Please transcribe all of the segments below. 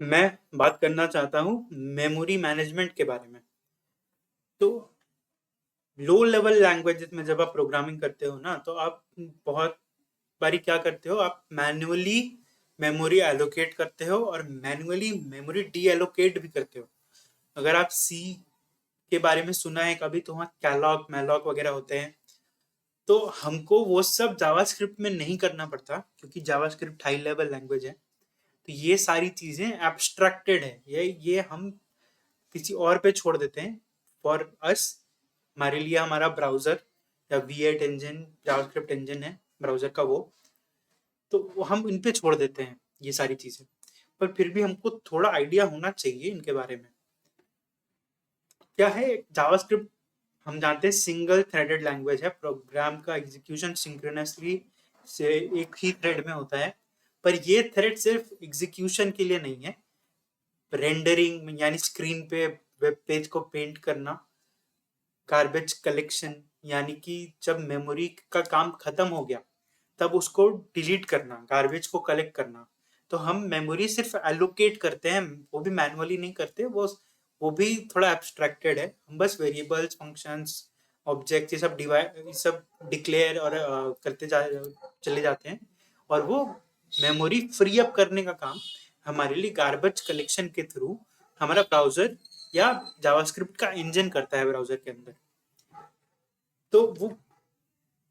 मैं बात करना चाहता हूँ मेमोरी मैनेजमेंट के बारे में। तो लो लेवल लैंग्वेजेस में जब आप प्रोग्रामिंग करते हो ना, तो आप बहुत बारी क्या करते हो, आप मैन्युअली मेमोरी एलोकेट करते हो और मैन्युअली मेमोरी डी एलोकेट भी करते हो। अगर आप सी के बारे में सुना है कभी, तो वहाँ कैलॉग मैलॉग वगैरह होते हैं। तो हमको वो सब जावास्क्रिप्ट में नहीं करना पड़ता, क्योंकि जावास्क्रिप्ट हाई लेवल लैंग्वेज है। तो ये सारी चीज़ें एब्स्ट्रैक्टेड है, ये हम किसी और पे छोड़ देते हैं। फॉर अस, हमारे लिए हमारा ब्राउज़र या V8 इंजन, जावास्क्रिप्ट इंजन है ब्राउज़र का, तो वो हम इन पे छोड़ देते हैं ये सारी चीज़ें। पर फिर भी हमको थोड़ा आइडिया होना चाहिए इनके बारे में। क्या है जावास्क्रिप्ट? हम जानते हैं सिंगल थ्रेडेड लैंग्वेज है, प्रोग्राम का एग्जीक्यूशन सिंक्रोनसली से एक ही थ्रेड में होता है। पर ये थ्रेड सिर्फ एग्जीक्यूशन के लिए नहीं है, रेंडरिंग यानी स्क्रीन पे वेब पेज को पेंट करना, गार्बेज कलेक्शन यानी कि जब मेमोरी का काम खत्म हो गया तब उसको डिलीट करना, गार्बेज को कलेक्ट करना। तो हम मेमोरी सिर्फ एलोकेट करते हैं, वो भी मैनुअली नहीं करते। वो भी थोड़ा एब्स्ट्रैक्टेड है। हम बस वेरिएबल्स, फंक्शंस, ऑब्जेक्ट ये सब डिवाइड, ये सब डिक्लेयर और करते चले जाते हैं। और वो मेमोरी फ्री अप करने का काम हमारे लिए गार्बेज कलेक्शन के थ्रू हमारा ब्राउजर या जावास्क्रिप्ट का इंजन करता है ब्राउजर के अंदर। तो वो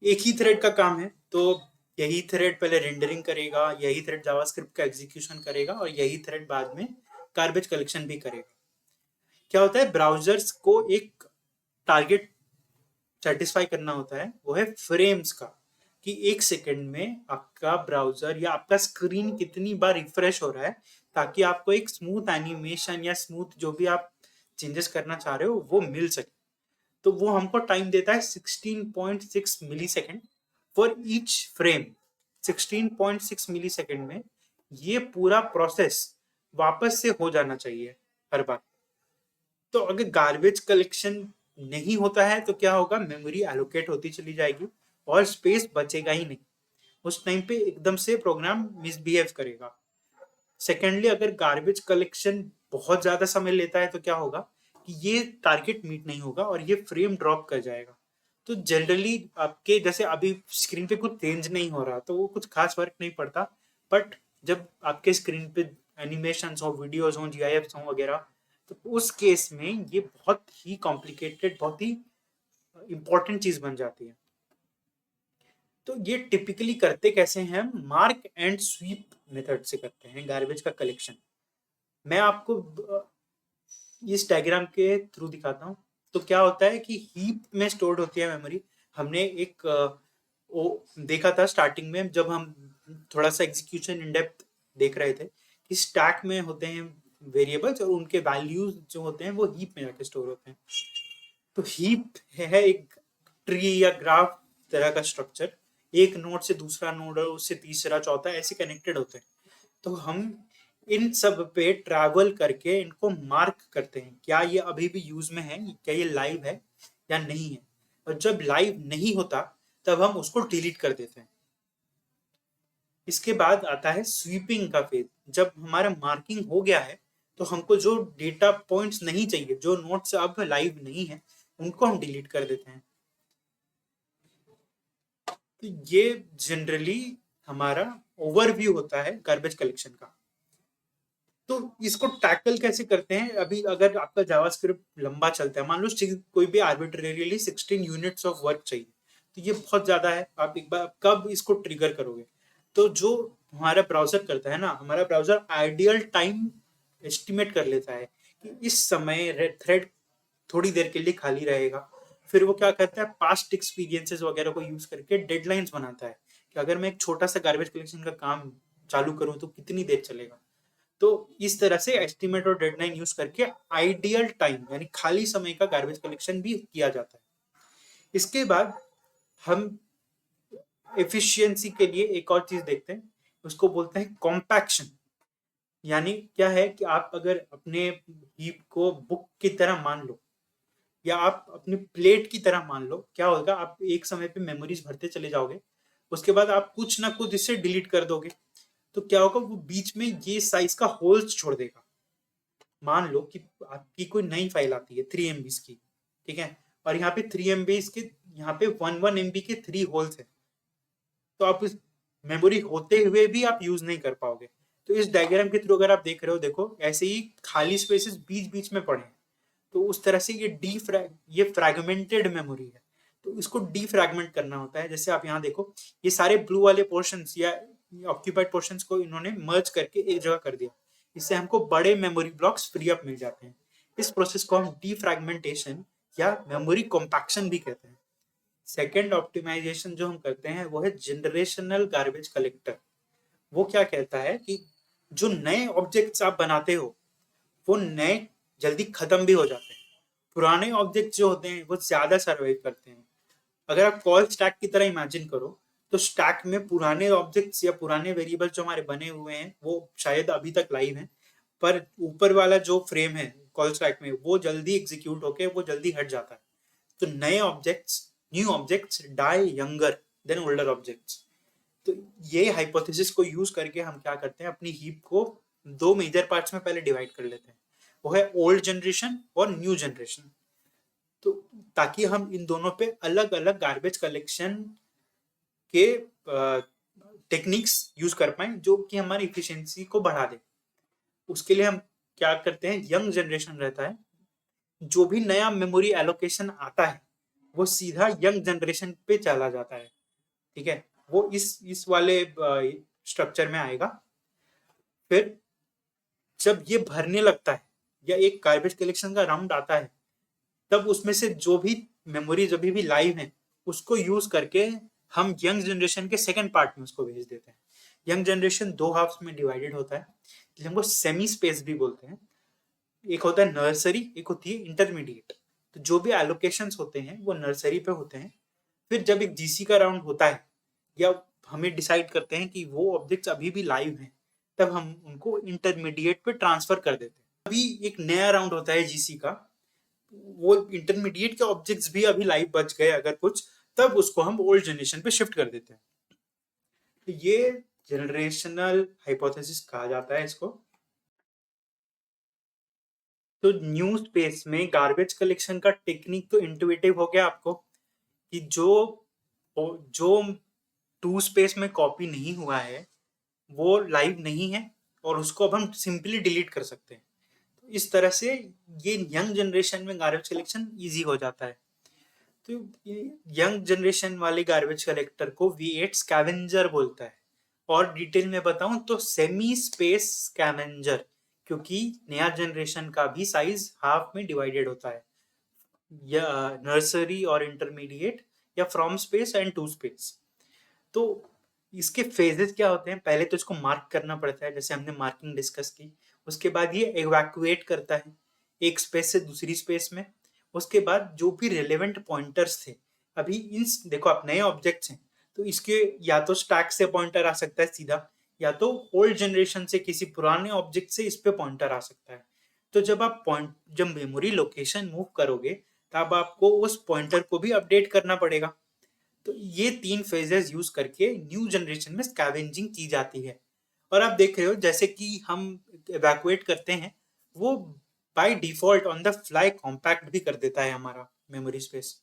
एक ही थ्रेड का काम है। तो यही थ्रेड पहले रेंडरिंग करेगा, यही थ्रेड जावास्क्रिप्ट का एग्जीक्यूशन करेगा और यही थ्रेड बाद में गार्बेज कलेक्शन भी करेगा। क्या होता है, ब्राउजर्स को एक टारगेट सेटिस्फाई करना होता है, वो है फ्रेम्स का, कि एक सेकंड में आपका ब्राउजर या आपका स्क्रीन कितनी बार रिफ्रेश हो रहा है, ताकि आपको एक स्मूथ एनिमेशन या स्मूथ जो भी आप चेंजेस करना चाह रहे हो वो मिल सके। तो वो हमको टाइम देता है 16.6 millisecond for each frame. 16.6 millisecond में ये पूरा प्रोसेस वापस से हो जाना चाहिए हर बार। तो अगर गार्बेज कलेक्शन नहीं होता है तो क्या होगा, मेमोरी एलोकेट होती चली जाएगी और स्पेस बचेगा ही नहीं। उस टाइम पे एकदम से प्रोग्राम मिसबिहेव करेगा। सेकेंडली, अगर गार्बेज कलेक्शन बहुत ज़्यादा समय लेता है तो क्या होगा कि ये टारगेट मीट नहीं होगा और ये फ्रेम ड्रॉप कर जाएगा। तो जनरली आपके जैसे अभी स्क्रीन पे कुछ चेंज नहीं हो रहा तो वो कुछ खास फर्क नहीं पड़ता। बट जब आपके स्क्रीन पे एनिमेशन हो, वीडियोज हो, GIFs हो वगैरह, तो उस केस में ये बहुत ही कॉम्प्लिकेटेड, बहुत ही इंपॉर्टेंट चीज़ बन जाती है। तो ये टिपिकली करते कैसे हैं, हम मार्क एंड स्वीप मेथड से करते हैं गार्बेज का कलेक्शन। मैं आपको इस डायग्राम के थ्रू दिखाता हूँ। तो क्या होता है कि हीप में स्टोर्ड होती है मेमोरी। हमने एक वो देखा था स्टार्टिंग में, जब हम थोड़ा सा एग्जीक्यूशन इन डेप्थ देख रहे थे, कि स्टैक में होते हैं वेरिएबल्स और उनके वैल्यूज जो होते हैं वो हीप में जाके स्टोर होते हैं। तो हीप है एक ट्री या ग्राफ तरह का स्ट्रक्चर। एक नोड से दूसरा नोड और उससे तीसरा चौथा ऐसे कनेक्टेड होते हैं। तो हम इन सब पे ट्रैवल करके इनको मार्क करते हैं, क्या ये अभी भी यूज में है, क्या ये लाइव है या नहीं है। और जब लाइव नहीं होता तब हम उसको डिलीट कर देते हैं। इसके बाद आता है स्वीपिंग का फेज। जब हमारा मार्किंग हो गया है तो हमको जो डेटा पॉइंट्स नहीं चाहिए, जो नोट्स अब लाइव नहीं है, उनको हम डिलीट कर देते हैं। तो ये जनरली हमारा ओवरव्यू होता है गार्बेज कलेक्शन का। तो इसको टैकल कैसे करते हैं? अभी अगर आपका जावास्क्रिप्ट लंबा चलता है, मान लो कोई भी आर्बिट्रेरीली 16 यूनिट्स ऑफ वर्क चाहिए, तो ये बहुत ज्यादा है। आप एक बार कब इसको ट्रिगर करोगे? तो जो हमारा ब्राउजर करता है ना, हमारा ब्राउजर आइडियल टाइम एस्टिमेट कर लेता है कि इस समय थ्रेड थोड़ी देर के लिए खाली रहेगा। फिर वो क्या करता है, पास्ट एक्सपीरियंसेस वगैरह को यूज करके डेडलाइंस बनाता है कि अगर मैं एक छोटा सा गार्बेज कलेक्शन का काम चालू करूं तो कितनी देर चलेगा। तो इस तरह से एस्टिमेट और डेडलाइन यूज करके आइडियल टाइम यानी खाली समय का गार्बेज कलेक्शन भी किया जाता है। इसके बाद हम एफिशिएंसी के लिए एक और चीज देखते हैं, उसको बोलते हैं कॉम्पैक्शन। यानी क्या है कि आप अगर अपने हीप को बुक की तरह मान लो या आप अपनी प्लेट की तरह मान लो, क्या होगा, आप एक समय पे मेमोरीज भरते चले जाओगे, उसके बाद आप कुछ ना कुछ इससे डिलीट कर दोगे। तो क्या होगा, वो बीच में ये साइज का होल्स छोड़ देगा। मान लो कि आपकी कोई नई फाइल आती है 3 MB की, ठीक है, और यहाँ पे 3 MB के, यहाँ पे 1 MB के 3 होल्स है, तो आप इस मेमोरी होते हुए भी आप यूज नहीं कर पाओगे। तो इस डायग्राम के थ्रू अगर आप देख रहे हो, देखो ऐसे ही खाली स्पेसेस बीच बीच में पड़े हैं, तो उस तरह से ये फ्रैगमेंटेड मेमोरी है। तो इसको डीफ्रैगमेंट करना होता है। जैसे आप यहाँ देखो, ये सारे ब्लू वाले पोर्शंस या ऑक्यूपाइड पोर्शंस को इन्होंने मर्ज करके एक जगह कर दिया। इससे हमको बड़े मेमोरी ब्लॉक्स फ्री अप मिल जाते हैं। इस प्रोसेस को हम डीफ्रैगमेंटेशन या मेमोरी कॉम्पैक्शन भी कहते हैं। सेकेंड ऑप्टिमाइजेशन जो हम करते हैं वो है जनरेशनल गार्बेज कलेक्टर। वो क्या कहता है कि जो नए ऑब्जेक्ट्स आप बनाते हो वो नए जल्दी खत्म भी हो जाते हैं। पुराने ऑब्जेक्ट्स जो होते हैं वो ज्यादा सर्वाइव करते हैं। अगर आप कॉल स्टैक की तरह इमेजिन करो, तो स्टैक में पुराने ऑब्जेक्ट्स या पुराने वेरिएबल्स जो हमारे बने हुए हैं वो शायद अभी तक लाइव हैं, पर ऊपर वाला जो फ्रेम है कॉल स्टैक में वो जल्दी एग्जीक्यूट होके वो जल्दी हट जाता है। तो new objects die younger than older objects. तो ये हाइपोथेसिस को यूज करके हम क्या करते हैं, अपनी हीप को 2 मेजर पार्ट्स में पहले डिवाइड कर लेते हैं। वो है ओल्ड जनरेशन और न्यू जनरेशन। तो ताकि हम इन दोनों पे अलग अलग गार्बेज कलेक्शन के टेक्निक्स यूज कर पाए जो कि हमारी इफिशिएंसी को बढ़ा दे। उसके लिए हम क्या करते हैं, यंग जनरेशन रहता है, जो भी नया मेमोरी एलोकेशन आता है वो सीधा यंग जनरेशन पे चला जाता है, ठीक है। वो इस वाले स्ट्रक्चर में आएगा। फिर जब ये भरने लगता है या एक गार्बेज कलेक्शन का राउंड आता है, तब उसमें से जो भी मेमोरी जो भी लाइव है उसको यूज करके हम यंग जनरेशन के सेकंड पार्ट में उसको भेज देते हैं। यंग जनरेशन 2 हाफ्स में डिवाइडेड होता है, हमको सेमी स्पेस भी बोलते हैं। एक होता है नर्सरी, एक होती है इंटरमीडिएट। तो जो भी एलोकेशंस होते हैं वो नर्सरी पे होते हैं। फिर जब एक जीसी का राउंड होता है या हमें डिसाइड करते हैं कि वो ऑब्जेक्ट्स अभी भी लाइव हैं, तब हम उनको इंटरमीडिएट पे ट्रांसफर कर देते हैं। अभी एक नया राउंड होता है जीसी का, वो इंटरमीडिएट के ऑब्जेक्ट्स भी अभी लाइव बच गए अगर कुछ, तब उसको हम ओल्ड जनरेशन पे शिफ्ट कर देते हैं। तो ये जनरेशनल हाइपोथेसिस कहा जाता है इसको। तो न्यू स्पेस में गार्बेज कलेक्शन का टेक्निक तो इंटुइटिव हो गया आपको, कि जो 2 स्पेस में कॉपी नहीं हुआ है वो लाइव नहीं है और उसको अब हम सिंपली डिलीट कर सकते हैं। तो इस तरह से ये यंग जनरेशन में गार्बेज कलेक्शन इजी हो जाता है। तो ये यंग जनरेशन वाले गार्बेज कलेक्टर को V8 स्कैवेंजर बोलता है। और डिटेल में बताऊं तो सेमी स्पेस स्कैवेंजर, क्योंकि नया जनरेशन का भी साइज हाफ में डिवाइडेड होता है, या नर्सरी और इंटरमीडिएट या from space and to space. तो इसके फेजेस क्या होते हैं, पहले तो इसको मार्क करना पड़ता है, जैसे हमने मार्किंग डिस्कस की। उसके बाद ये इवैक्यूएट करता है एक स्पेस से दूसरी स्पेस में। उसके बाद जो भी रिलेवेंट पॉइंटर्स थे, अभी इन देखो आप नए ऑब्जेक्ट्स हैं, तो इसके या तो स्टैक से पॉइंटर आ सकता है सीधा, या तो ओल्ड जनरेशन से किसी पुराने ऑब्जेक्ट से इस पे पॉइंटर आ सकता है। तो जब मेमोरी लोकेशन मूव करोगे, तब आपको उस पॉइंटर को भी अपडेट करना पड़ेगा। तो ये 3 फेजेस यूज करके न्यू जनरेशन में स्कैवेंजिंग की जाती है। और आप देख रहे हो जैसे कि हम इवैक्यूएट करते हैं, वो by default on the fly compact भी कर देता है हमारा मेमोरी स्पेस।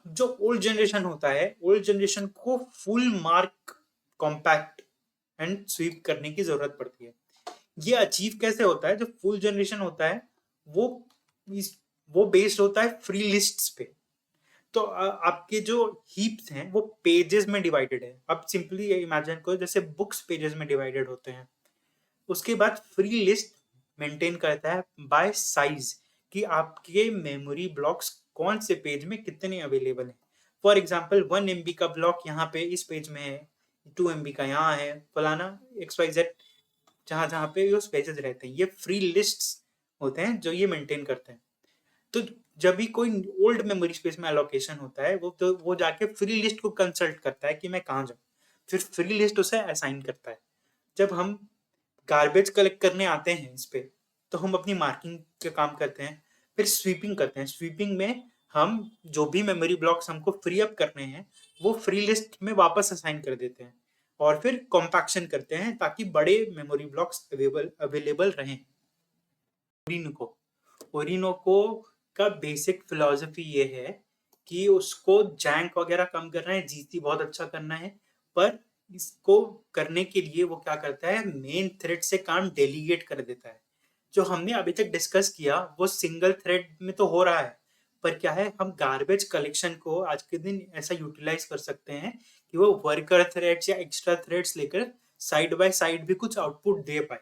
जो ओल्ड जनरेशन होता है, ओल्ड जनरेशन को full mark compact and sweep करने की जरूरत पड़ती है। ये अचीव कैसे होता है, जो फुल जनरेशन होता है वो वो बेस्ड होता है फ्री लिस्ट्स पे। तो आपके जो हीप्स हैं वो पेजेस में डिवाइडेड है। अब सिंपली इमेजिन करो जैसे बुक्स पेजेस में डिवाइडेड होते हैं। उसके बाद फ्री लिस्ट मेंटेन करता है बाय साइज, कि आपके मेमोरी ब्लॉक्स कौन से पेज में कितने अवेलेबल हैं। फॉर एग्जांपल 1 MB का ब्लॉक यहाँ पे इस पेज में है, 2 MB का यहाँ है, फलाना XYZ, जहाँ जहाँ पे उस पेजेस रहते हैं। ये फ्री लिस्ट्स होते हैं जो ये मेंटेन करते हैं। तो जब भी कोई ओल्ड मेमोरी स्पेस में एलोकेशन होता है, वो जाके फ्री लिस्ट को कंसल्ट करता है कि मैं कहाँ जाऊँ, फिर फ्री लिस्ट उसे असाइन करता है। जब हम गार्बेज कलेक्ट करने आते हैं इस पे, तो हम अपनी मार्किंग का काम करते हैं, फिर स्वीपिंग करते हैं। स्वीपिंग में हम जो भी मेमोरी ब्लॉक्स हमको फ्री अप करने हैं वो फ्री लिस्ट में वापस असाइन कर देते हैं। और फिर कॉम्पैक्शन करते हैं ताकि बड़े मेमोरी ब्लॉक्स अवेलेबल रहें। ओरिनको ओरिनोको का बेसिक फिलॉसफी ये है कि उसको जैंक वगैरह कम करना है, जीसी बहुत अच्छा करना है, पर इसको करने के लिए वो क्या करता है, मेन थ्रेड से काम डेलीगेट कर देता है। जो हमने अभी तक डिस्कस किया वो सिंगल थ्रेड में तो हो रहा है, पर क्या है, हम गार्बेज कलेक्शन को आज के दिन ऐसा यूटिलाइज कर सकते हैं कि वो वर्कर थ्रेड्स या एक्स्ट्रा थ्रेड्स लेकर साइड बाय साइड भी कुछ आउटपुट दे पाए।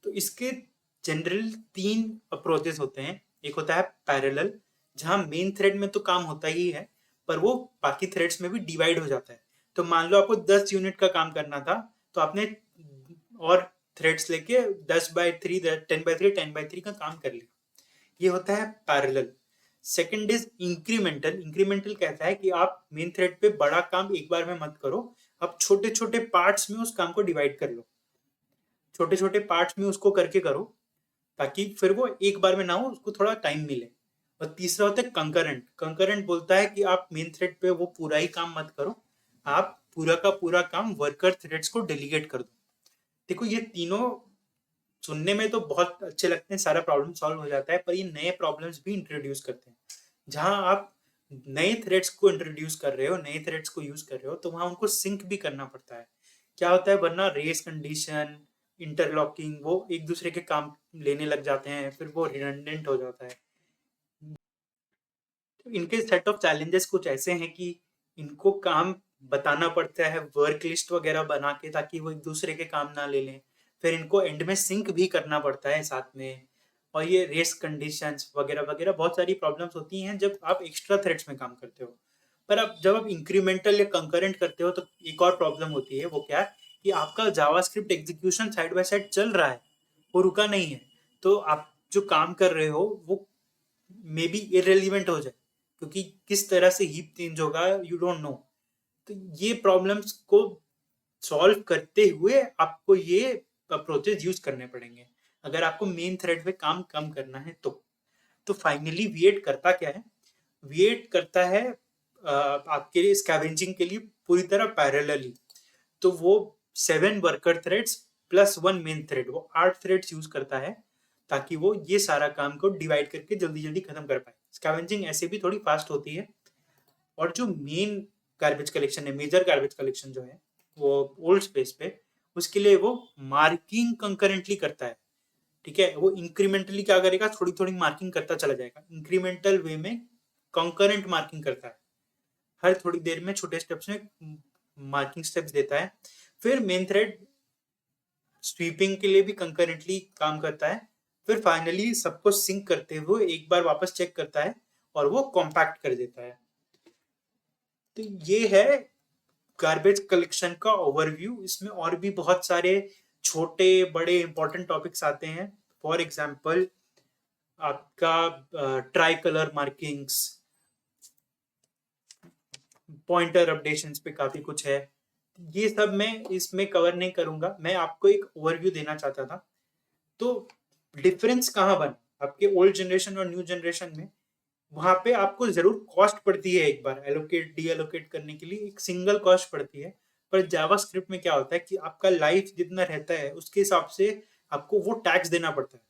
तो इसके जनरल 3 अप्रोचेस होते हैं। एक होता है पैरेलल, जहाँ मेन थ्रेड में तो काम होता ही है, पर वो बाकी थ्रेड्स में भी डिवाइड हो जाता है। तो मान लो आपको 10 यूनिट का काम करना था, तो आपने और थ्रेड्स लेके 10/3 10/3 10/3 का काम कर लिया। ये होता है parallel. Second is incremental. Incremental कहता है कि आप मेन थ्रेड पे बड़ा काम एक बार में मत करो, आप छोटे छोटे पार्ट्स में उस काम को डिवाइड कर लो, छोटे छोटे पार्ट्स में उसको करके करो, ताकि फिर वो एक बार में ना हो, उसको थोड़ा टाइम मिले। और तीसरा होता है कंकरेंट। कंकरेंट बोलता है कि आप मेन थ्रेड पे वो पूरा ही काम मत करो, आप पूरा का पूरा काम वर्कर थ्रेड्स को डेलीगेट कर दो। देखो ये तीनों सुनने में तो बहुत अच्छे लगते हैं, सारा प्रॉब्लम सॉल्व हो जाता है, पर ये नए प्रॉब्लम्स भी इंट्रोड्यूस करते हैं। जहां आप नए थ्रेड्स को इंट्रोड्यूस कर रहे हो, नए थ्रेड्स को यूज कर रहे हो, तो वहां उनको सिंक भी करना पड़ता है। क्या होता है, वरना रेस कंडीशन, इंटरलॉकिंग, वो एक दूसरे के काम लेने लग जाते हैं, फिर वो रिडंडेंट हो जाता है। तो इनके सेट ऑफ चैलेंजेस कुछ ऐसे हैं कि इनको काम बताना पड़ता है वर्क लिस्ट वगैरह बना के, ताकि वो एक दूसरे के काम ना ले लें। फिर इनको एंड में सिंक भी करना पड़ता है साथ में। और ये रेस कंडीशंस वगैरह वगैरह बहुत सारी प्रॉब्लम्स होती हैं जब आप एक्स्ट्रा थ्रेड्स में काम करते हो। पर अब जब आप इंक्रीमेंटल या कंकरेंट करते हो, तो एक और प्रॉब्लम होती है। वो क्या है कि आपका JavaScript execution side by side चल रहा है, वो रुका नहीं है। तो आप जो काम कर रहे हो वो मे बी इरेलीवेंट हो जाए, क्योंकि किस तरह से हीप चेंज होगा यू डोंट नो। तो ये प्रॉब्लम्स को सॉल्व करते हुए आपको ये अप्रोचेस यूज करने पड़ेंगे, अगर आपको मेन थ्रेड पे काम कम करना है तो फाइनली V8 करता क्या है, V8 करता है आपके लिए स्कैवेंजिंग के लिए पूरी तरह पैरेलली। तो वो 7 worker threads plus 1 main thread, वो 8 थ्रेड्स यूज करता है, ताकि वो ये सारा काम को डिवाइड करके जल्दी जल्दी खत्म कर पाए। स्कैवेंजिंग ऐसे भी थोड़ी फास्ट होती है। और जो मेन गार्बेज कलेक्शन है, मेजर गार्बेज कलेक्शन जो है वो ओल्ड स्पेस पे, उसके लिए वो मार्किंग कंकरेंटली करता है। ठीक है, वो इंक्रीमेंटली क्या करेगा, थोड़ी थोड़ी मार्किंग करता चला जाएगा। इंक्रीमेंटल वे में कंकरेंट मार्किंग करता है, हर थोड़ी देर में छोटे स्टेप्स में मार्किंग स्टेप्स देता है। फिर मेन थ्रेड स्वीपिंग के लिए भी कंकरेंटली काम करता है। फिर फाइनली सबको सिंक करते हुए एक बार वापस चेक करता है और वो कॉम्पैक्ट कर देता है। तो ये है गार्बेज कलेक्शन का ओवरव्यू। इसमें और भी बहुत सारे छोटे बड़े इंपॉर्टेंट टॉपिक्स आते हैं। फॉर एग्जांपल आपका try colour markings, pointer updations पे काफी कुछ है। ये सब मैं इसमें कवर नहीं करूंगा, मैं आपको एक ओवरव्यू देना चाहता था। तो डिफरेंस कहाँ बना आपके ओल्ड जनरेशन और न्यू जनरेशन में, वहां पे आपको जरूर कॉस्ट पड़ती है, एक बार एलोकेट डी एलोकेट करने के लिए एक सिंगल कॉस्ट पड़ती है। पर जावास्क्रिप्ट में क्या होता है कि आपका लाइफ जितना रहता है उसके हिसाब से आपको वो टैक्स देना पड़ता है।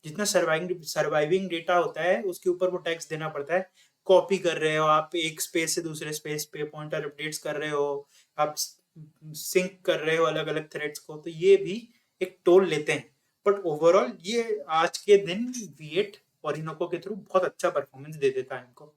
जितना सर्वाइविंग डेटा होता है उसके ऊपर वो टैक्स देना पड़ता है। कॉपी कर रहे हो आप एक स्पेस से दूसरे स्पेस पे, पॉइंटर अपडेट्स कर रहे हो आप, सिंक कर रहे हो अलग अलग थ्रेड्स को, तो ये भी एक टोल लेते हैं। बट ओवरऑल ये आज के दिन V8 ओरिनोको के थ्रू बहुत अच्छा परफॉर्मेंस दे देता है इनको।